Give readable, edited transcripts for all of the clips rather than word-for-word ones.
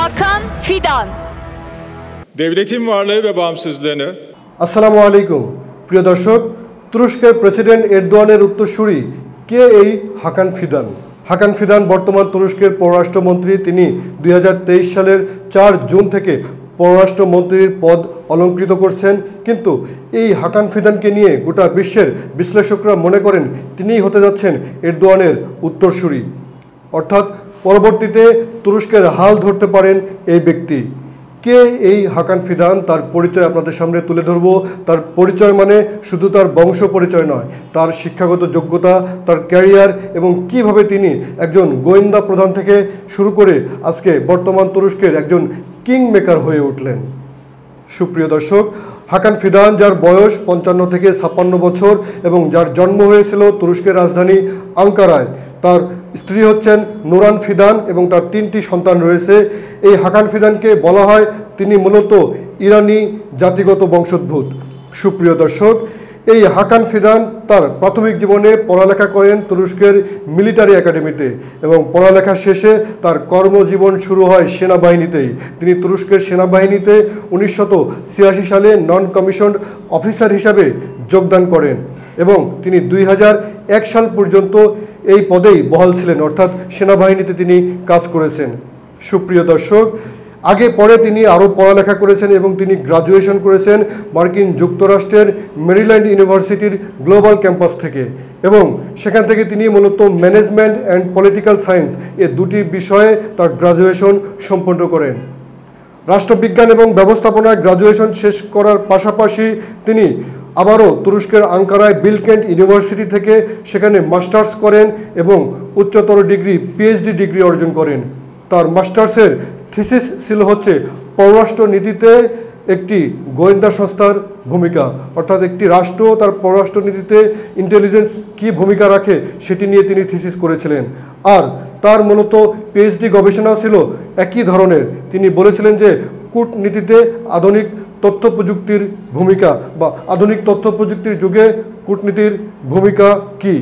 Hakan Fidan. Devletin varlığı ve bağımsızlığını. আসসালামু আলাইকুম প্রিয় দর্শক, তুরস্কের প্রেসিডেন্ট এরদোয়ানের উত্তরসূরি কে এই হাকান ফিদান? হাকান ফিদান বর্তমান তুরস্কের পররাষ্ট্রমন্ত্রী। তিনি 2023 সালের 4 জুন থেকে পররাষ্ট্রমন্ত্রীর পদ অলঙ্কৃত করছেন। কিন্তু এই হাকান ফিদানকে নিয়ে গোটা বিশ্বের বিশ্লেষকরা মনে করেন তিনিই হতে যাচ্ছেন এরদোয়ানের উত্তরসূরি, অর্থাৎ পরবর্তীতে তুরস্কের হাল ধরতে পারেন এই ব্যক্তি। কে এই হাকান ফিদান, তার পরিচয় আপনাদের সামনে তুলে ধরব। তার পরিচয় মানে শুধু তার বংশ পরিচয় নয়, তার শিক্ষাগত যোগ্যতা, তার ক্যারিয়ার এবং কিভাবে তিনি একজন গোয়েন্দা প্রধান থেকে শুরু করে আজকে বর্তমান তুরস্কের একজন কিং মেকার হয়ে উঠলেন। সুপ্রিয় দর্শক, হাকান ফিদান, যার বয়স 55 থেকে 56 বছর এবং যার জন্ম হয়েছিল তুরস্কের রাজধানী আঙ্কারায়। তার স্ত্রী হচ্ছেন নুরান ফিদান এবং তার 3টি সন্তান রয়েছে। এই হাকান ফিদানকে বলা হয় তিনি মূলত ইরানি জাতিগত বংশোদ্ভূত। সুপ্রিয় দর্শক, এই হাকান ফিদান তার প্রাথমিক জীবনে পড়ালেখা করেন তুরস্কের মিলিটারি একাডেমিতে এবং পড়ালেখা শেষে তার কর্মজীবন শুরু হয় সেনাবাহিনীতেই। তিনি তুরস্কের সেনাবাহিনীতে 1986 সালে নন কমিশনড অফিসার হিসাবে যোগদান করেন এবং তিনি 2001 সাল পর্যন্ত এই পদেই বহাল ছিলেন, অর্থাৎ সেনাবাহিনীতে তিনি কাজ করেছেন। সুপ্রিয় দর্শক, আগে পরে তিনি আরও পড়ালেখা করেছেন এবং তিনি গ্রাজুয়েশন করেছেন মার্কিন যুক্তরাষ্ট্রের মেরিল্যান্ড ইউনিভার্সিটির গ্লোবাল ক্যাম্পাস থেকে এবং সেখান থেকে তিনি মূলত ম্যানেজমেন্ট অ্যান্ড পলিটিক্যাল সায়েন্স এ দুটি বিষয়ে তার গ্রাজুয়েশন সম্পন্ন করেন। রাষ্ট্রবিজ্ঞান এবং ব্যবস্থাপনায় গ্রাজুয়েশন শেষ করার পাশাপাশি তিনি আবারও তুরস্কের আঙ্কারায় বিলকেন্ট ইউনিভার্সিটি থেকে সেখানে মাস্টার্স করেন এবং উচ্চতর ডিগ্রি পিএইচডি ডিগ্রি অর্জন করেন। তার মাস্টার্সের থিসিস ছিল হচ্ছে পররাষ্ট্রনীতিতে একটি গোয়েন্দা সংস্থার ভূমিকা, অর্থাৎ একটি রাষ্ট্র তার পররাষ্ট্রনীতিতে ইন্টেলিজেন্স কী ভূমিকা রাখে সেটি নিয়ে তিনি থিসিস করেছিলেন। আর তার মূলত পিএইচডি গবেষণাও ছিল একই ধরনের। তিনি বলেছিলেন যে কূটনীতিতে আধুনিক তথ্য প্রযুক্তির ভূমিকা বা আধুনিক তথ্য প্রযুক্তির যুগে কূটনীতির ভূমিকা কী,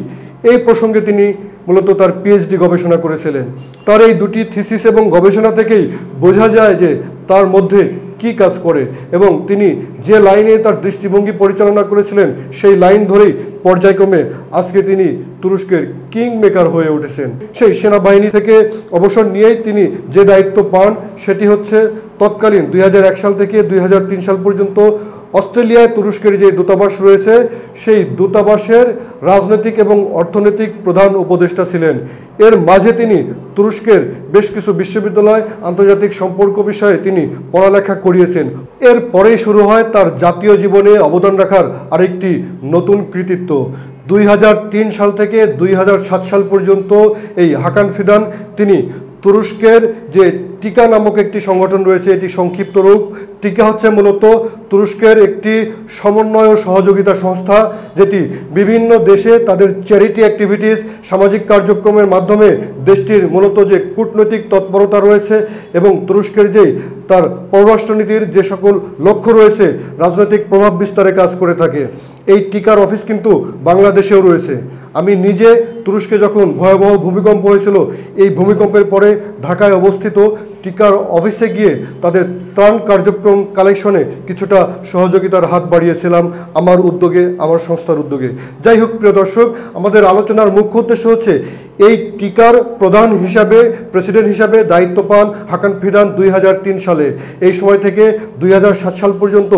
এই প্রসঙ্গে তিনি মূলত তার পিএইচডি গবেষণা করেছিলেন। তার এই দুটি থিসিস এবং গবেষণা থেকেই বোঝা যায় যে তার মধ্যে কি কাজ করে এবং তিনি যে লাইনে তার দৃষ্টিভঙ্গি পরিচালনা করেছিলেন সেই লাইন ধরেই পর্যায়ক্রমে আজকে তিনি তুরস্কের কিং মেকার হয়ে উঠেছেন। সেই সেনাবাহিনী থেকে অবসর নিয়েই তিনি যে দায়িত্ব পান সেটি হচ্ছে তৎকালীন 2001 সাল থেকে 2003 সাল পর্যন্ত অস্ট্রেলিয়ায় তুরস্কের যে দূতাবাস রয়েছে সেই দূতাবাসের রাজনৈতিক এবং অর্থনৈতিক প্রধান উপদেষ্টা ছিলেন। এর মাঝে তিনি তুরস্কের বেশ কিছু বিশ্ববিদ্যালয় আন্তর্জাতিক সম্পর্ক বিষয়ে তিনি পড়ালেখা করিয়েছেন। এর পরেই শুরু হয় তার জাতীয় জীবনে অবদান রাখার আরেকটি নতুন কৃতিত্ব। 2003 সাল থেকে 2007 সাল পর্যন্ত এই হাকান ফিদান তিনি তুরস্কের যে টিকা নামক একটি সংগঠন রয়েছে, এটি সংক্ষিপ্ত রূপ। টিকা হচ্ছে মূলত তুরস্কের একটি সমন্বয় ও সহযোগিতা সংস্থা, যেটি বিভিন্ন দেশে তাদের চ্যারিটি অ্যাক্টিভিটিস, সামাজিক কার্যক্রমের মাধ্যমে দেশটির মূলত যে কূটনৈতিক তৎপরতা রয়েছে এবং তুরস্কের যে তার পররাষ্ট্রনীতির যে সকল লক্ষ্য রয়েছে রাজনৈতিক প্রভাব বিস্তারে কাজ করে থাকে। এই টিকার অফিস কিন্তু বাংলাদেশেও রয়েছে। আমি নিজে তুরস্কে যখন ভয়াবহ ভূমিকম্প হয়েছিল, এই ভূমিকম্পের পরে ঢাকায় অবস্থিত টিকার অফিসে গিয়ে তাদের ত্রাণ কার্যক্রম কালেকশনে কিছুটা সহযোগিতার হাত বাড়িয়েছিলাম আমার উদ্যোগে, আমার সংস্থার উদ্যোগে। যাই হোক প্রিয় দর্শক, আমাদের আলোচনার মুখ্য উদ্দেশ্য হচ্ছে এই টিকার প্রধান হিসাবে, প্রেসিডেন্ট হিসাবে দায়িত্ব পান হাকান ফিদান 2003 সালে। এই সময় থেকে 2007 সাল পর্যন্ত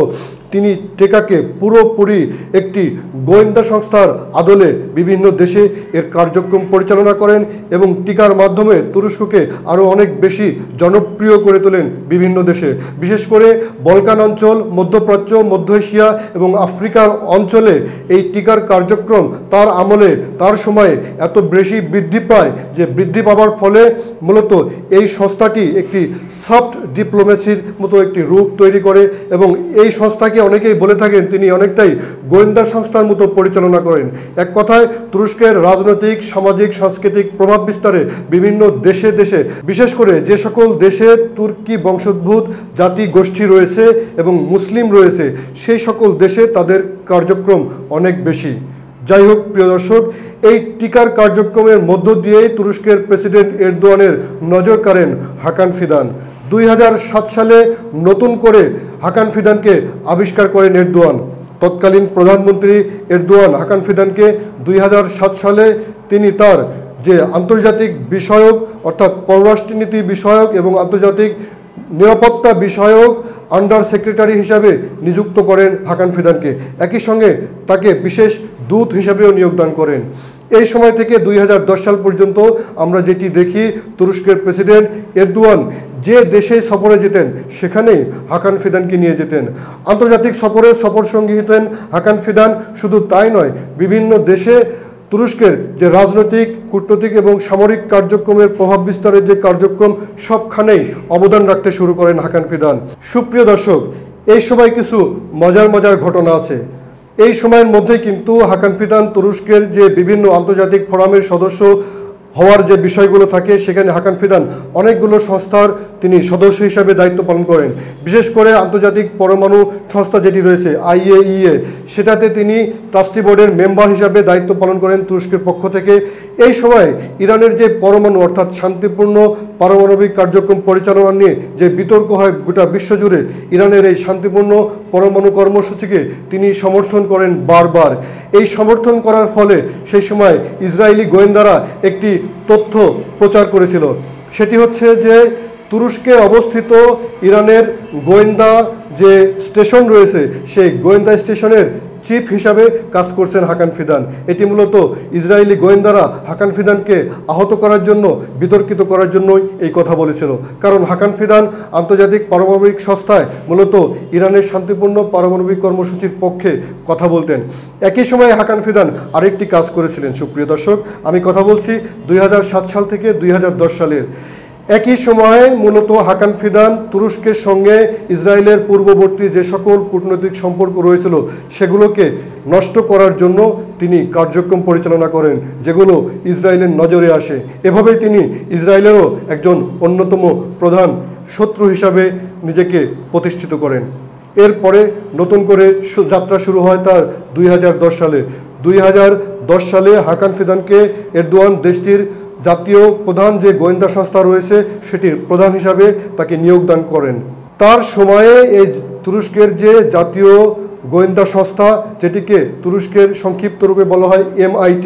তিনি টিকাকে পুরোপুরি একটি গোয়েন্দা সংস্থার আদলে বিভিন্ন দেশে এর কার্যক্রম পরিচালনা করেন এবং টিকার মাধ্যমে তুরস্ককে আরও অনেক বেশি জনপ্রিয় করে তোলেন বিভিন্ন দেশে। বিশেষ করে বলকান অঞ্চল, মধ্যপ্রাচ্য, মধ্য এশিয়া এবং আফ্রিকার অঞ্চলে এই টিকার কার্যক্রম তার আমলে, তার সময়ে এত বেশি বৃদ্ধি পায় যে বৃদ্ধি পাওয়ার ফলে মূলত এই সংস্থাটি একটি সফট ডিপ্লোমেসির মতো একটি রূপ তৈরি করে এবং এই সংস্থাকে অনেকেই বলে থাকেন তিনি অনেকটাই গোয়েন্দা সংস্থার মতো পরিচালনা করেন। এক কথায় তুরস্কের রাজনৈতিক, সামাজিক, সাংস্কৃতিক প্রভাব বিস্তারে বিভিন্ন দেশে দেশে, বিশেষ করে যে সকল দেশে তুর্কি বংশোদ্ভূত জাতি গোষ্ঠী রয়েছে এবং মুসলিম রয়েছে সেই সকল দেশে তাদের কার্যক্রম অনেক বেশি। যাই হোক প্রিয় দর্শক, এই টিকার কার্যক্রমের মধ্য দিয়েই তুরস্কের প্রেসিডেন্ট এরদোয়ানের নজর কাড়েন হাকান ফিদান। 2007 সালে নতুন করে হাকান ফিদানকে আবিষ্কার করেন এরদোয়ান। তৎকালীন প্রধানমন্ত্রী এরদোয়ান হাকান ফিদানকে 2007 সালে তিনি তার যে আন্তর্জাতিক বিষয়ক অর্থাৎ পররাষ্ট্রনীতি বিষয়ক এবং আন্তর্জাতিক নিরাপত্তা বিষয়ক আন্ডার সেক্রেটারি হিসাবে নিযুক্ত করেন হাকান ফিদানকে। একই সঙ্গে তাকে বিশেষ দূত হিসাবেও নিয়োগদান করেন। এই সময় থেকে 2010 সাল পর্যন্ত আমরা যেটি দেখি, তুরস্কের প্রেসিডেন্ট এরদোয়ান যে দেশে সফরে যেতেন সেখানেই হাকান ফিদানকে নিয়ে যেতেন। আন্তর্জাতিক সফর সঙ্গী হতেন হাকান ফিদান। শুধু তাই নয়, বিভিন্ন দেশে তুরস্কের যে রাজনৈতিক, কূটনৈতিক এবং সামরিক কার্যক্রমের প্রভাব বিস্তারের যে কার্যক্রম, সবখানেই অবদান রাখতে শুরু করেন হাকান ফিদান। সুপ্রিয় দর্শক, এই সময় কিছু মজার ঘটনা আছে। এই সময়ের মধ্যে কিন্তু হাকান ফিদান তুরস্কের যে বিভিন্ন আন্তর্জাতিক ফোরামের সদস্য হওয়ার যে বিষয়গুলো থাকে, সেখানে হাকান ফিদান অনেকগুলো সংস্থার তিনি সদস্য হিসাবে দায়িত্ব পালন করেন। বিশেষ করে আন্তর্জাতিক পরমাণু সংস্থা যেটি রয়েছে IAEA, সেটাতে তিনি ট্রাস্টি বোর্ডের মেম্বার হিসাবে দায়িত্ব পালন করেন তুরস্কের পক্ষ থেকে। এই সময় ইরানের যে পরমাণু অর্থাৎ শান্তিপূর্ণ পারমাণবিক কার্যক্রম পরিচালনা নিয়ে যে বিতর্ক হয় গোটা বিশ্বজুড়ে, ইরানের এই শান্তিপূর্ণ পরমাণু কর্মসূচিকে তিনি সমর্থন করেন বারবার। এই সমর্থন করার ফলে সেই সময় ইসরায়েলি গোয়েন্দারা একটি তথ্য প্রচার করেছিল। সেটি হচ্ছে যে তুরস্কে অবস্থিত ইরানের গোয়েন্দা যে স্টেশন রয়েছে, সেই গোয়েন্দা স্টেশনের চিফ হিসাবে কাজ করছেন হাকান ফিদান। এটি মূলত ইসরায়েলি গোয়েন্দারা হাকান ফিদানকে আহত করার জন্য, বিতর্কিত করার জন্যই এই কথা বলেছিল। কারণ হাকান ফিদান আন্তর্জাতিক পারমাণবিক সংস্থায় মূলত ইরানের শান্তিপূর্ণ পারমাণবিক কর্মসূচির পক্ষে কথা বলতেন। একই সময়ে হাকান ফিদান আরেকটি কাজ করেছিলেন। সুপ্রিয় দর্শক, আমি কথা বলছি 2007 সাল থেকে 2010 সালের। একই সময়ে মূলত হাকান ফিদান তুরস্কের সঙ্গে ইসরায়েলের পূর্ববর্তী যে সকল কূটনৈতিক সম্পর্ক রয়েছিল সেগুলোকে নষ্ট করার জন্য তিনি কার্যক্রম পরিচালনা করেন, যেগুলো ইসরায়েলের নজরে আসে। এভাবেই তিনি ইসরায়েলেরও একজন অন্যতম প্রধান শত্রু হিসাবে নিজেকে প্রতিষ্ঠিত করেন। এরপরে নতুন করে যাত্রা শুরু হয় তার 2010 সালে। 2010 সালে হাকান ফিদানকে এরদোয়ান দেশটির জাতীয় প্রধান যে গোয়েন্দা সংস্থা রয়েছে সেটির প্রধান হিসাবে তাকে নিয়োগদান করেন। তার সময়ে এই তুরস্কের যে জাতীয় গোয়েন্দা সংস্থা, যেটিকে তুরস্কের সংক্ষিপ্ত রূপে বলা হয় MIT,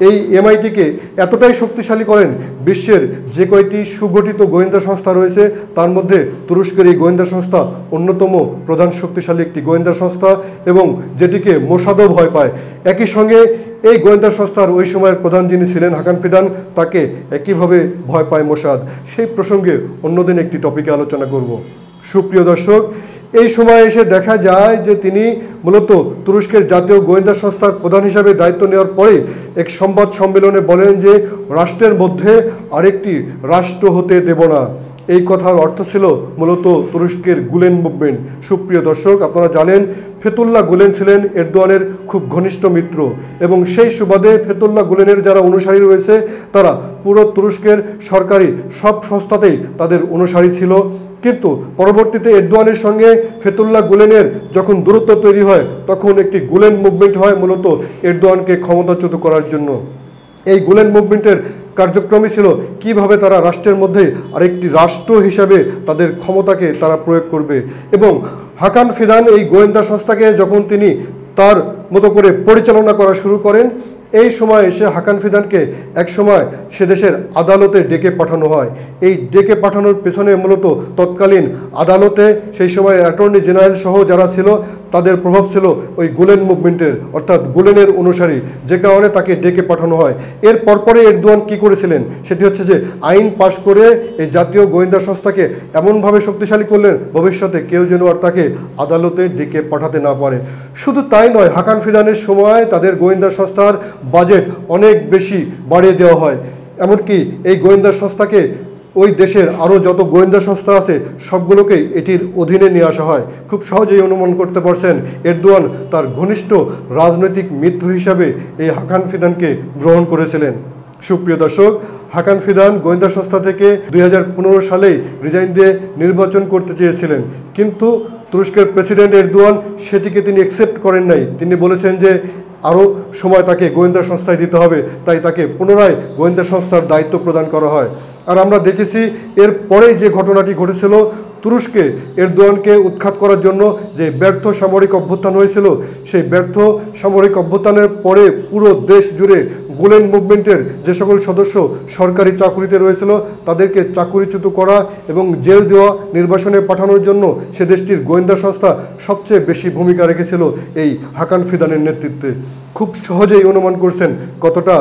এই MITকে এতটাই শক্তিশালী করেন, বিশ্বের যে কয়টি সুগঠিত গোয়েন্দা সংস্থা রয়েছে তার মধ্যে তুরস্কের এই গোয়েন্দা সংস্থা অন্যতম প্রধান শক্তিশালী একটি গোয়েন্দা সংস্থা, এবং যেটিকে মোসাদও ভয় পায়। একই সঙ্গে এই গোয়েন্দা সংস্থার ওই সময়ের প্রধান যিনি ছিলেন হাকান ফিদান, তাকে একইভাবে ভয় পায় মোসাদ। সেই প্রসঙ্গে অন্যদিন একটি টপিকে আলোচনা করব। সুপ্রিয় দর্শক, এই সময় এসে দেখা যায় যে তিনি মূলত তুরস্কের জাতীয় গোয়েন্দা সংস্থার প্রধান হিসাবে দায়িত্ব নেওয়ার পরে এক সংবাদ সম্মেলনে বলেন যে রাষ্ট্রের মধ্যে আরেকটি রাষ্ট্র হতে দেব না। এই কথার অর্থ ছিল মূলত তুরস্কের গুলেন মুভমেন্ট। সুপ্রিয় দর্শক, আপনারা জানেন ফেতুল্লাহ গুলেন ছিলেন এরদোয়ানের খুব ঘনিষ্ঠ মিত্র, এবং সেই সুবাদে ফেতুল্লাহ গুলেনের যারা অনুসারী রয়েছে তারা পুরো তুরস্কের সরকারি সব সংস্থাতেই তাদের অনুসারী ছিল। কিন্তু পরবর্তীতে এরদোয়ানের সঙ্গে ফেতুল্লাহ গুলেনের যখন দূরত্ব তৈরি হয়, তখন একটি গুলেন মুভমেন্ট হয় মূলত এরদোয়ানকে ক্ষমতাচ্যুত করার জন্য। এই গুলেন মুভমেন্টের কার্যক্রমই ছিল কিভাবে তারা রাষ্ট্রের মধ্যে আরেকটি রাষ্ট্র হিসাবে তাদের ক্ষমতাকে তারা প্রয়োগ করবে। এবং হাকান ফিদান এই গোয়েন্দা সংস্থাকে যখন তিনি তার মতো করে পরিচালনা করা শুরু করেন, এই সময় এসে হাকান ফিদানকে এক সময় সে দেশের আদালতে ডেকে পাঠানো হয়। এই ডেকে পাঠানোর পেছনে মূলত তৎকালীন আদালতে সেই সময় অ্যাটর্নি জেনারেল সহ যারা ছিল তাদের প্রভাব ছিল ওই গুলেন মুভমেন্টের, অর্থাৎ গুলেনের অনুসারী, যে কারণে তাকে ডেকে পাঠানো হয়। এর পরপরে এরদোয়ান কী করেছিলেন সেটি হচ্ছে যে আইন পাশ করে এই জাতীয় গোয়েন্দা সংস্থাকে এমনভাবে শক্তিশালী করলেন ভবিষ্যতে কেউ যেন আর তাকে আদালতে ডেকে পাঠাতে না পারে। শুধু তাই নয়, হাকান ফিদানের সময় তাদের গোয়েন্দা সংস্থার বাজেট অনেক বেশি বাড়িয়ে দেওয়া হয়। এমনকি এই গোয়েন্দা সংস্থাকে ওই দেশের আরও যত গোয়েন্দা সংস্থা আছে সবগুলোকেই এটির অধীনে নিয়ে আসা হয়। খুব সহজেই অনুমান করতে পারছেন এরদোয়ান তার ঘনিষ্ঠ রাজনৈতিক মিত্র হিসাবে এই হাকান ফিদানকে গ্রহণ করেছিলেন। সুপ্রিয় দর্শক, হাকান ফিদান গোয়েন্দা সংস্থা থেকে 2015 সালেই রিজাইন দিয়ে নির্বাচন করতে চেয়েছিলেন, কিন্তু তুরস্কের প্রেসিডেন্ট এরদোয়ান সেটিকে তিনি অ্যাকসেপ্ট করেন নাই। তিনি বলেছেন যে আরও সময় তাকে গোয়েন্দা সংস্থায় দিতে হবে, তাই তাকে পুনরায় গোয়েন্দা সংস্থার দায়িত্ব প্রদান করা হয়। আর আমরা দেখেছি এর পরেই যে ঘটনাটি ঘটেছিল, তুরস্কে এরদোয়ানকে উৎখাত করার জন্য যে ব্যর্থ সামরিক অভ্যুত্থান হয়েছিল, সেই ব্যর্থ সামরিক অভ্যুত্থানের পরে পুরো দেশ জুড়ে গুলেন মুভমেন্টের যে সকল সদস্য সরকারি চাকুরিতে রয়েছিল তাদেরকে চাকুরিচ্যুত করা এবং জেল দেওয়া, নির্বাসনে পাঠানোর জন্য সে দেশটির গোয়েন্দা সংস্থা সবচেয়ে বেশি ভূমিকা রেখেছিল এই হাকান ফিদানের নেতৃত্বে। খুব সহজেই অনুমান করছেন কতটা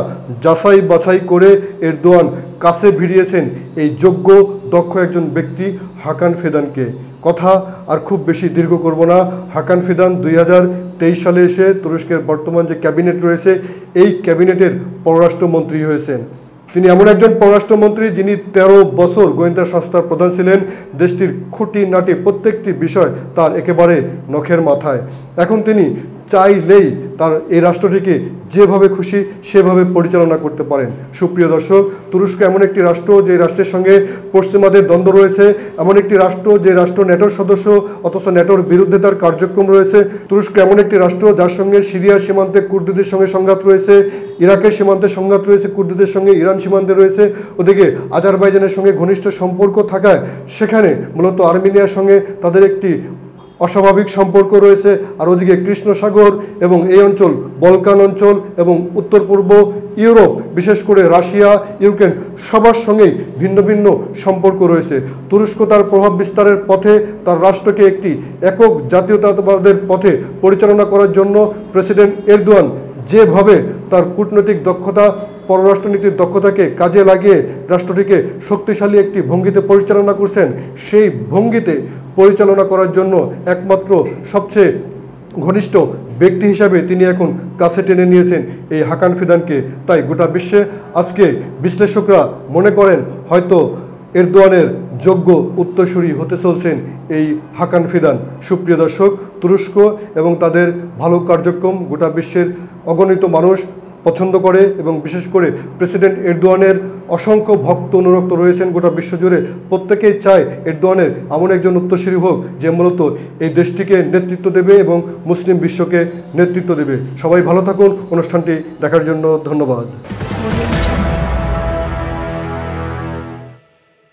যাচাই বাছাই করে এরদোয়ান কাছে ভিড়িয়েছেন এই যোগ্য দক্ষ একজন ব্যক্তি হাকান ফিদানকে। কথা আর খুব বেশি দীর্ঘ করব না। হাকান ফিদান 2023 সালে এসে তুরস্কের বর্তমান যে ক্যাবিনেট রয়েছে এই ক্যাবিনেটের পররাষ্ট্রমন্ত্রী হয়েছেন। তিনি এমন একজন পররাষ্ট্রমন্ত্রী যিনি 13 বছর গোয়েন্দা সংস্থার প্রধান ছিলেন। দেশটির খুঁটিনাটি প্রত্যেকটি বিষয় তার একেবারে নখের মাথায়। এখন তিনি চাইলেই তার এই রাষ্ট্রটিকে যেভাবে খুশি সেভাবে পরিচালনা করতে পারেন। সুপ্রিয় দর্শক, তুরস্ক এমন একটি রাষ্ট্র যে রাষ্ট্রের সঙ্গে পশ্চিমাদের দ্বন্দ্ব রয়েছে, এমন একটি রাষ্ট্র যে রাষ্ট্র ন্যাটোর সদস্য অথচ ন্যাটোর বিরুদ্ধে তার কার্যক্রম রয়েছে। তুরস্ক এমন একটি রাষ্ট্র যার সঙ্গে সিরিয়ার সীমান্তে কুর্দিদের সঙ্গে সংঘাত রয়েছে, ইরাকের সীমান্তে সংঘাত রয়েছে, কুর্দিদের সঙ্গে ইরান সীমান্তে রয়েছে, ওদিকে আজারবাইজানের সঙ্গে ঘনিষ্ঠ সম্পর্ক থাকায় সেখানে মূলত আর্মেনিয়ার সঙ্গে তাদের একটি অস্বাভাবিক সম্পর্ক রয়েছে। আর ওদিকে কৃষ্ণ সাগর এবং এই অঞ্চল, বলকান অঞ্চল এবং উত্তর পূর্ব ইউরোপ, বিশেষ করে রাশিয়া, ইউক্রেন সবার সঙ্গেই ভিন্ন ভিন্ন সম্পর্ক রয়েছে। তুরস্ক তার প্রভাব বিস্তারের পথে তার রাষ্ট্রকে একটি একক জাতীয়তাবাদের পথে পরিচালনা করার জন্য প্রেসিডেন্ট এরদোয়ান যেভাবে তার কূটনৈতিক দক্ষতা, পররাষ্ট্রনীতির দক্ষতাকে কাজে লাগিয়ে রাষ্ট্রটিকে শক্তিশালী একটি ভঙ্গিতে পরিচালনা করছেন, সেই ভঙ্গিতে পরিচালনা করার জন্য একমাত্র সবচেয়ে ঘনিষ্ঠ ব্যক্তি হিসাবে তিনি এখন কাছে টেনে নিয়েছেন এই হাকান ফিদানকে। তাই গোটা বিশ্বে আজকে বিশ্লেষকরা মনে করেন হয়তো এরদোয়ানের যোগ্য উত্তরসূরি হতে চলছেন এই হাকান ফিদান। সুপ্রিয় দর্শক, তুরস্ক এবং তাদের ভালো কার্যক্রম গোটা বিশ্বের অগণিত মানুষ পছন্দ করে এবং বিশেষ করে প্রেসিডেন্ট এরদোয়ানের অসংখ্য ভক্ত অনুরক্ত রয়েছেন গোটা বিশ্বজুড়ে। প্রত্যেকেই চায় এরদোয়ানের এমন একজন উত্তরসূরি হোক যে মূলত এই দেশটিকে নেতৃত্ব দেবে এবং মুসলিম বিশ্বকে নেতৃত্ব দেবে। সবাই ভালো থাকুন। অনুষ্ঠানটি দেখার জন্য ধন্যবাদ।